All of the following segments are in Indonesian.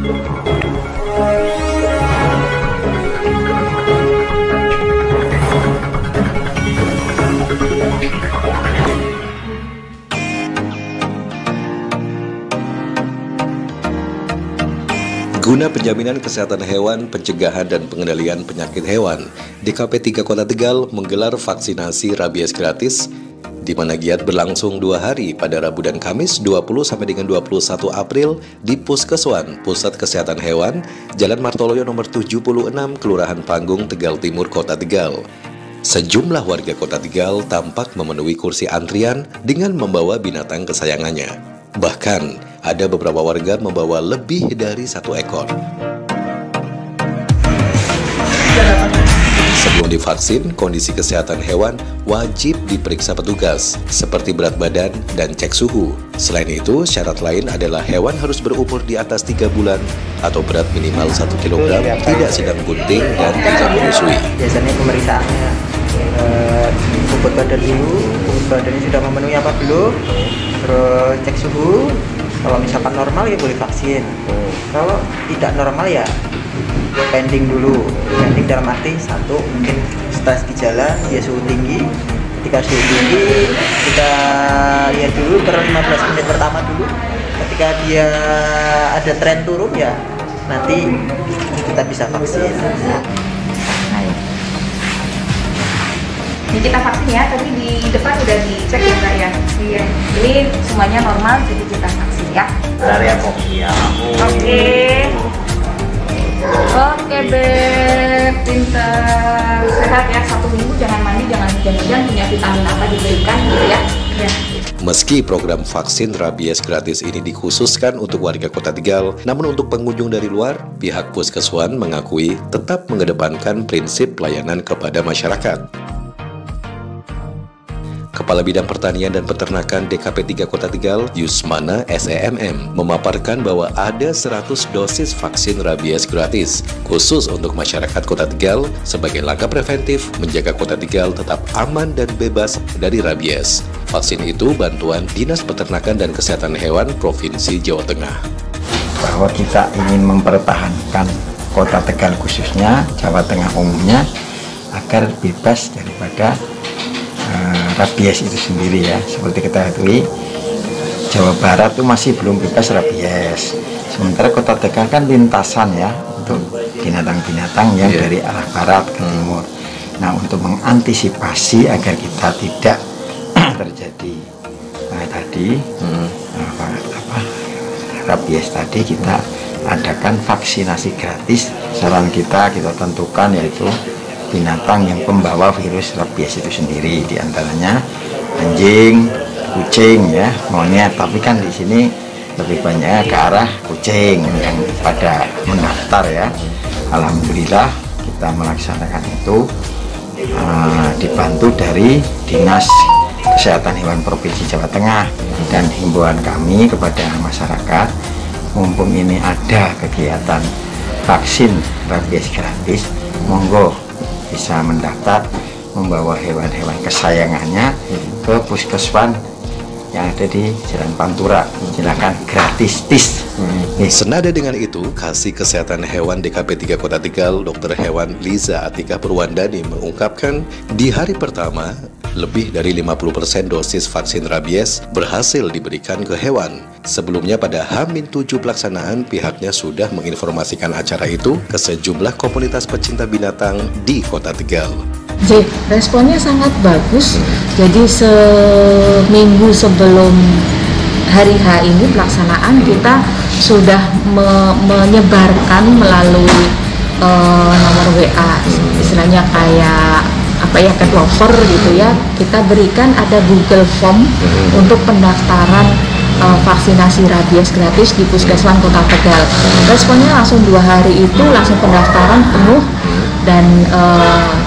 Guna penjaminan kesehatan hewan, pencegahan dan pengendalian penyakit hewan, DKP 3 Kota Tegal menggelar vaksinasi rabies gratis, di mana giat berlangsung 2 hari pada Rabu dan Kamis 20 sampai dengan 21 April di Puskeswan Pusat Kesehatan Hewan, Jalan Martoloyo nomor 76, Kelurahan Panggung, Tegal Timur, Kota Tegal. Sejumlah warga Kota Tegal tampak memenuhi kursi antrian dengan membawa binatang kesayangannya. Bahkan, ada beberapa warga membawa lebih dari 1 ekor. Sebelum divaksin, kondisi kesehatan hewan wajib diperiksa petugas, seperti berat badan dan cek suhu. Selain itu, syarat lain adalah hewan harus berumur di atas 3 bulan atau berat minimal 1 kg, tidak sedang bunting dan tidak menyusui. Biasanya pemeriksaannya bobot badan dulu, bobot badannya sudah memenuhi apa belum, terus cek suhu. Kalau misalkan normal ya boleh vaksin. Kalau tidak normal ya pending dulu. Pending dalam arti satu, mungkin stres gejala, dia suhu tinggi. Ketika suhu tinggi, kita lihat dulu per 15 menit pertama dulu. Ketika dia ada tren turun ya nanti kita bisa vaksin. Ini kita vaksin ya, tadi di depan udah dicek ya Mbak ya. Iya. Ini semuanya normal, jadi kita vaksin ya. Dari ya. Oke Beb, pintar. Sehat ya, 1 minggu jangan mandi, jangan punya vitamin apa diberikan gitu ya. Ya. Meski program vaksin rabies gratis ini dikhususkan untuk warga Kota Tegal, namun untuk pengunjung dari luar, pihak Puskeswan mengakui tetap mengedepankan prinsip pelayanan kepada masyarakat. Kepala Bidang Pertanian dan Peternakan DKP 3 Kota Tegal, Yusmana SEMM, memaparkan bahwa ada 100 dosis vaksin rabies gratis, khusus untuk masyarakat Kota Tegal sebagai langkah preventif menjaga Kota Tegal tetap aman dan bebas dari rabies. Vaksin itu bantuan Dinas Peternakan dan Kesehatan Hewan Provinsi Jawa Tengah. Bahwa kita ingin mempertahankan Kota Tegal khususnya, Jawa Tengah umumnya, agar bebas daripada rabies itu sendiri ya. Seperti kita ketahui, Jawa Barat itu masih belum bebas rabies. Sementara Kota Tegal kan lintasan ya untuk binatang-binatang yang dari arah barat ke timur. Nah, untuk mengantisipasi agar kita tidak terjadi rabies tadi, kita adakan vaksinasi gratis. Saran kita tentukan yaitu binatang yang pembawa virus rabies itu sendiri, diantaranya anjing, kucing ya, monyet. Tapi kan di sini lebih banyak ke arah kucing yang pada mendaftar ya. Alhamdulillah kita melaksanakan itu dibantu dari Dinas Kesehatan Hewan Provinsi Jawa Tengah, dan himbauan kami kepada masyarakat, mumpung ini ada kegiatan vaksin rabies gratis, monggo bisa mendaftar, membawa hewan-hewan kesayangannya ke Puskeswan yang ada di Jalan Pantura. Silakan, gratis tis. Senada dengan itu, Kasih Kesehatan Hewan DKP 3 Kota Tegal, Dr. Hewan Liza Atika Purwandani mengungkapkan, di hari pertama lebih dari 50% dosis vaksin rabies berhasil diberikan ke hewan. Sebelumnya pada H-7 pelaksanaan, pihaknya sudah menginformasikan acara itu ke sejumlah komunitas pecinta binatang di Kota Tegal. Responnya sangat bagus. Jadi seminggu sebelum hari H ini pelaksanaan, kita sudah menyebarkan melalui nomor WA, istilahnya kayak cat lover gitu ya. Kita berikan ada Google Form untuk pendaftaran vaksinasi rabies gratis di Puskeswan Kota Tegal. Responnya langsung 2 hari itu langsung pendaftaran penuh, dan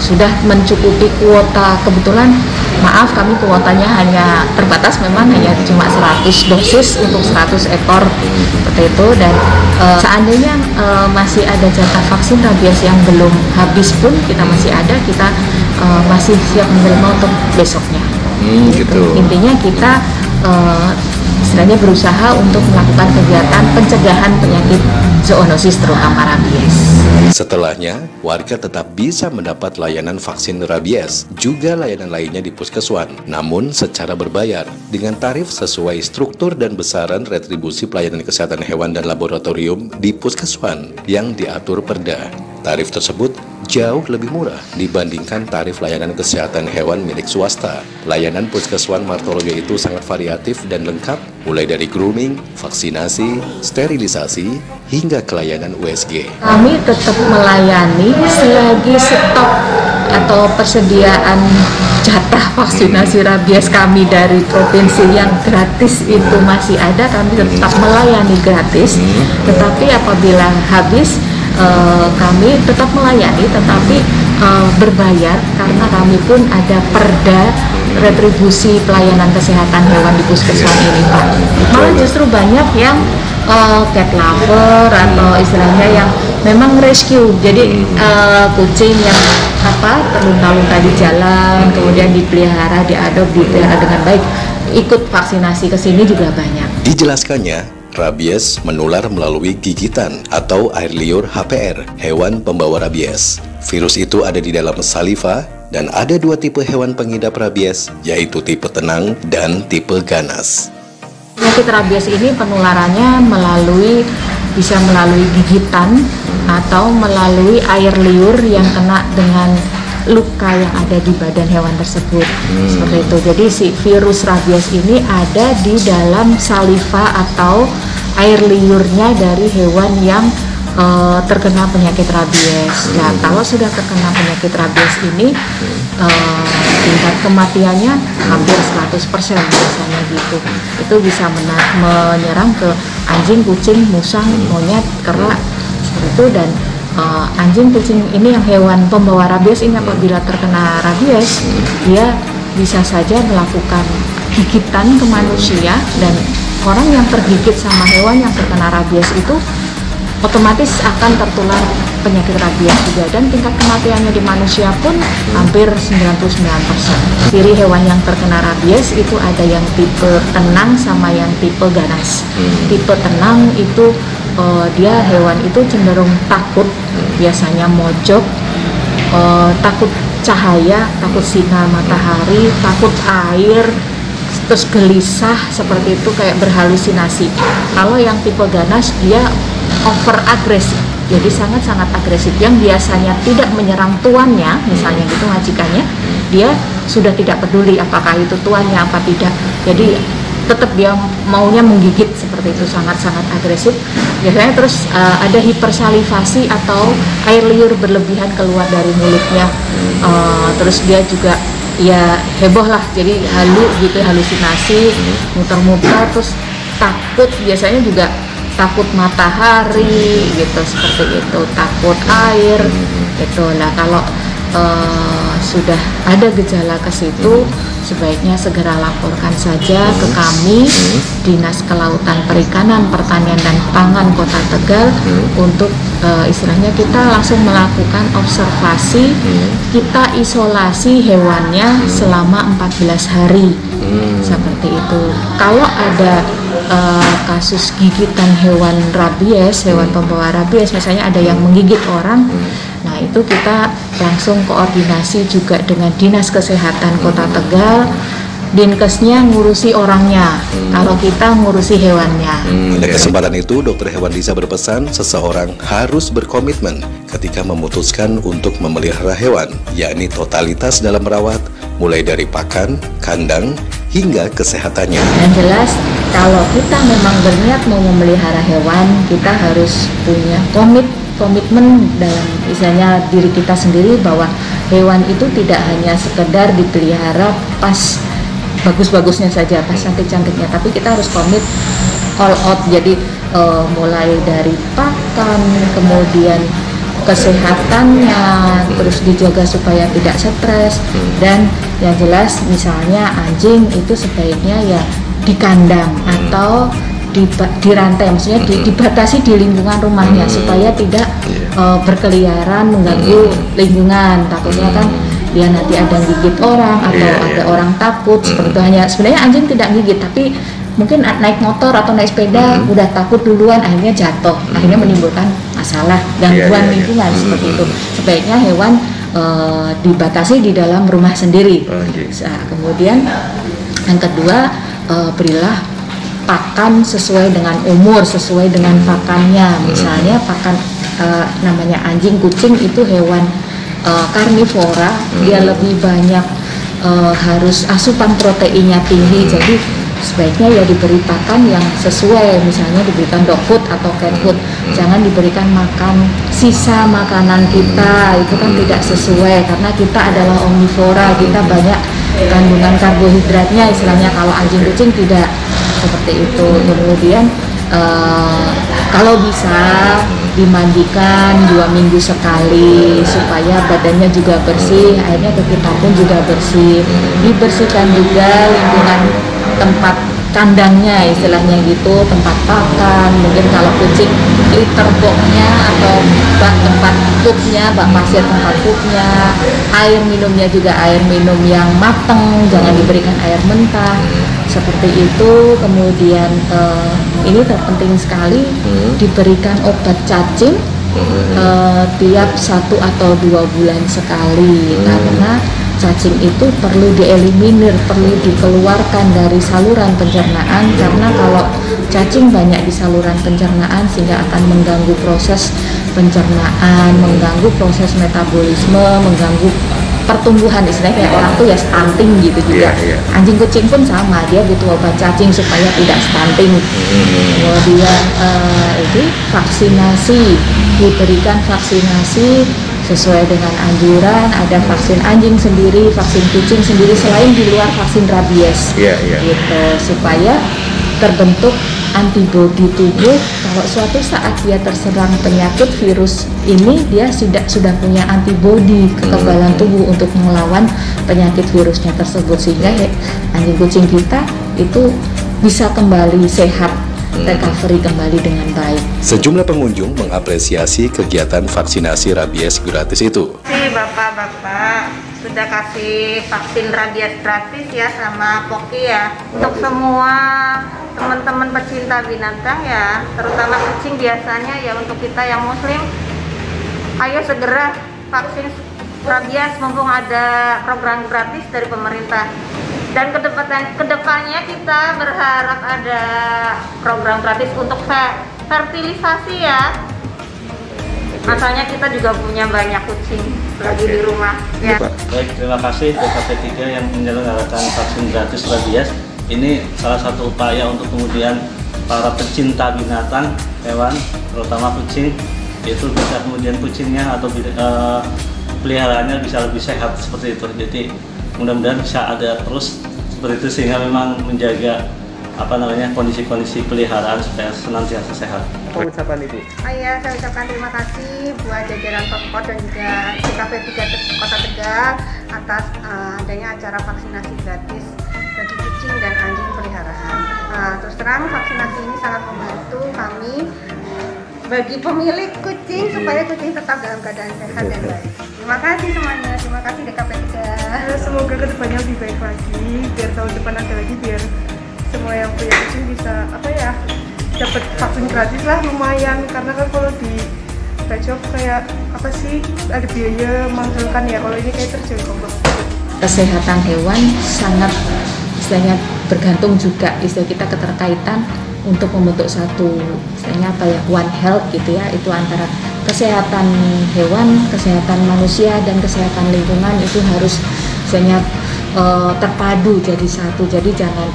sudah mencukupi kuota. Kebetulan maaf, kami kuotanya hanya terbatas, memang hanya cuma 100 dosis untuk 100 ekor seperti itu. Dan seandainya masih ada jatah vaksin rabies yang belum habis pun, kita masih ada, kita masih siap menerima untuk besoknya. Gitu. Intinya kita istilahnya berusaha untuk melakukan kegiatan pencegahan penyakit zoonosis terutama rabies. Setelahnya, warga tetap bisa mendapat layanan vaksin rabies, juga layanan lainnya di Puskeswan, namun secara berbayar, dengan tarif sesuai struktur dan besaran retribusi pelayanan kesehatan hewan dan laboratorium di Puskeswan yang diatur Perda. Tarif tersebut jauh lebih murah dibandingkan tarif layanan kesehatan hewan milik swasta. Layanan Puskeswan Martoloyo itu sangat variatif dan lengkap, mulai dari grooming, vaksinasi, sterilisasi, hingga kelayanan USG. Kami tetap melayani selagi stok atau persediaan jatah vaksinasi rabies kami dari provinsi yang gratis itu masih ada, kami tetap melayani gratis. Tetapi apabila habis, kami tetap melayani, tetapi berbayar karena kami pun ada perda retribusi pelayanan kesehatan hewan di Puskeswan ini, Pak. Malah justru banyak yang cat lover atau istilahnya yang memang rescue, jadi kucing yang terlunta-lunta di jalan, kemudian dipelihara, dipelihara dengan baik, ikut vaksinasi ke sini juga banyak. Dijelaskannya, rabies menular melalui gigitan atau air liur HPR, hewan pembawa rabies. Virus itu ada di dalam saliva dan ada dua tipe hewan pengidap rabies, yaitu tipe tenang dan tipe ganas. Penyakit rabies ini penularannya bisa melalui gigitan atau melalui air liur yang kena dengan luka yang ada di badan hewan tersebut. Seperti itu. Jadi si virus rabies ini ada di dalam saliva atau air liurnya dari hewan yang terkena penyakit rabies. Nah, kalau sudah terkena penyakit rabies ini tingkat kematiannya hampir 100% biasanya gitu. Itu bisa menyerang ke anjing, kucing, musang, monyet, kera, seperti itu. Dan anjing, kucing ini yang hewan pembawa rabies ini apabila terkena rabies, dia bisa saja melakukan gigitan ke manusia, dan orang yang tergigit sama hewan yang terkena rabies itu otomatis akan tertular penyakit rabies juga, dan tingkat kematiannya di manusia pun hampir 99%. Ciri hewan yang terkena rabies itu ada yang tipe tenang sama yang tipe ganas. Tipe tenang itu dia hewan itu cenderung takut, biasanya mojok, takut cahaya, takut sinar matahari, takut air, terus gelisah seperti itu, kayak berhalusinasi. Kalau yang tipe ganas dia over agresif, jadi sangat-sangat agresif, yang biasanya tidak menyerang tuannya, misalnya gitu majikannya, dia sudah tidak peduli apakah itu tuannya apa tidak, jadi tetap dia maunya menggigit seperti itu, sangat-sangat agresif. Biasanya terus ada hipersalivasi atau air liur berlebihan keluar dari mulutnya, terus dia juga ya heboh lah, jadi halusinasi, muter-muter, terus takut, biasanya juga takut matahari gitu, seperti itu, takut air gitu. Nah, kalau sudah ada gejala ke situ, sebaiknya segera laporkan saja ke kami, Dinas Kelautan Perikanan, Pertanian dan Pangan Kota Tegal, untuk istilahnya kita langsung melakukan observasi, kita isolasi hewannya selama 14 hari. Seperti itu. Kalau ada kasus gigitan hewan rabies, hewan pembawa rabies, misalnya ada yang menggigit orang, nah itu kita langsung koordinasi juga dengan Dinas Kesehatan Kota Tegal. Dinkesnya ngurusi orangnya, kalau kita ngurusi hewannya. Pada kesempatan itu, Dokter Hewan Lisa berpesan seseorang harus berkomitmen ketika memutuskan untuk memelihara hewan, yakni totalitas dalam merawat, mulai dari pakan, kandang, hingga kesehatannya. Yang jelas, kalau kita memang berniat mau memelihara hewan, kita harus punya komitmen dalam misalnya diri kita sendiri, bahwa hewan itu tidak hanya sekedar dipelihara pas bagus-bagusnya saja, pas cantik-cantiknya, tapi kita harus komit all out. Jadi mulai dari pakan, kemudian kesehatannya, terus dijaga supaya tidak stres, dan yang jelas misalnya anjing itu sebaiknya ya di kandang atau di rantai, maksudnya dibatasi di lingkungan rumahnya supaya tidak berkeliaran mengganggu lingkungan. Takutnya kan dia nanti ada gigit orang atau ada orang takut, seperti itu. Hanya sebenarnya anjing tidak gigit, tapi mungkin naik motor atau naik sepeda udah takut duluan, akhirnya jatuh, akhirnya menimbulkan masalah gangguan lingkungan seperti itu. Sebaiknya hewan dibatasi di dalam rumah sendiri. Nah, kemudian yang kedua, berilah pakan sesuai dengan umur, sesuai dengan pakannya. Misalnya pakan namanya anjing, kucing itu hewan karnivora, dia lebih banyak harus asupan proteinnya tinggi, jadi sebaiknya ya diberi pakan yang sesuai, misalnya diberikan dog food atau cat food. Jangan diberikan makan sisa makanan kita, itu kan tidak sesuai karena kita adalah omnivora, kita banyak kandungan karbohidratnya istilahnya. Kalau anjing kucing tidak seperti itu. Kemudian kalau bisa dimandikan 2 minggu sekali supaya badannya juga bersih, akhirnya kita pun juga bersih. Dibersihkan juga lingkungan tempat kandangnya istilahnya gitu, tempat pakan, mungkin kalau kucing litter boxnya atau bak tempat pupnya, bak pasir tempat pupnya, air minumnya juga air minum yang matang, jangan diberikan air mentah seperti itu. Kemudian ini terpenting sekali diberikan obat cacing tiap 1 atau 2 bulan sekali, karena cacing itu perlu dieliminir, perlu dikeluarkan dari saluran pencernaan, karena kalau cacing banyak di saluran pencernaan sehingga akan mengganggu proses pencernaan, mengganggu proses metabolisme, mengganggu pertumbuhan, istilahnya kayak orang tuh ya stunting gitu juga. Anjing kucing pun sama, dia butuh obat cacing supaya tidak stunting. Kemudian itu vaksinasi, diberikan vaksinasi sesuai dengan anjuran, ada vaksin anjing sendiri, vaksin kucing sendiri, selain di luar vaksin rabies, gitu, supaya terbentuk antibodi tubuh. Kalau suatu saat dia terserang penyakit virus ini, dia sudah punya antibodi, kekebalan tubuh untuk melawan penyakit virusnya tersebut, sehingga anjing kucing kita itu bisa kembali sehat, recovery kembali dengan baik. Sejumlah pengunjung mengapresiasi kegiatan vaksinasi rabies gratis itu. Bapak-bapak sudah kasih vaksin rabies gratis ya sama Poki ya. Untuk semua teman-teman pecinta binatang ya, terutama kucing biasanya ya, untuk kita yang muslim, ayo segera vaksin rabies mumpung ada program gratis dari pemerintah. Dan kedepannya kita berharap ada program gratis untuk fertilisasi ya. Masalahnya kita juga punya banyak kucing lagi di rumah ya. Baik, terima kasih DKP 3 yang menyelenggarakan vaksin gratis rabies. Ini salah satu upaya untuk kemudian para pecinta binatang hewan, terutama kucing, itu bisa kemudian kucingnya atau peliharaannya bisa lebih sehat seperti itu. Jadi mudah-mudahan bisa ada terus seperti itu, sehingga memang menjaga kondisi-kondisi peliharaan supaya senantiasa sehat. Apa ucapan Ibu? Saya ucapkan terima kasih buat jajaran Pemkot dan juga DKP 3 Kota Tegal atas adanya acara vaksinasi gratis bagi kucing dan anjing peliharaan. Terus terang vaksinasi ini sangat membantu kami bagi pemilik kucing supaya kucing tetap dalam keadaan sehat dan baik. Terima kasih semuanya, terima kasih DKP 3. Semoga kedepannya lebih baik lagi, biar tahun depan ada lagi, biar semua yang punya kucing bisa dapat vaksin gratis lah, lumayan. Karena kan kalau di pet-shop kayak ada biaya menghasilkan ya, kalau ini kayak terjangkau banget. Kesehatan hewan sangat bergantung juga, kita keterkaitan untuk membentuk satu One Health gitu ya, itu antara kesehatan hewan, kesehatan manusia dan kesehatan lingkungan itu harus terpadu jadi satu. Jadi jangan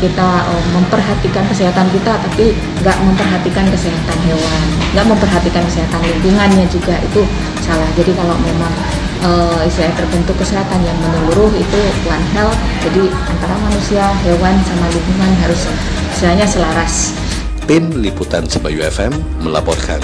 kita memperhatikan kesehatan kita tapi nggak memperhatikan kesehatan hewan, nggak memperhatikan kesehatan lingkungannya juga, itu salah. Jadi kalau memang terbentuk kesehatan yang menyeluruh itu One Health, jadi antara manusia, hewan sama lingkungan harus selaras. Tim Liputan Sebayu FM melaporkan.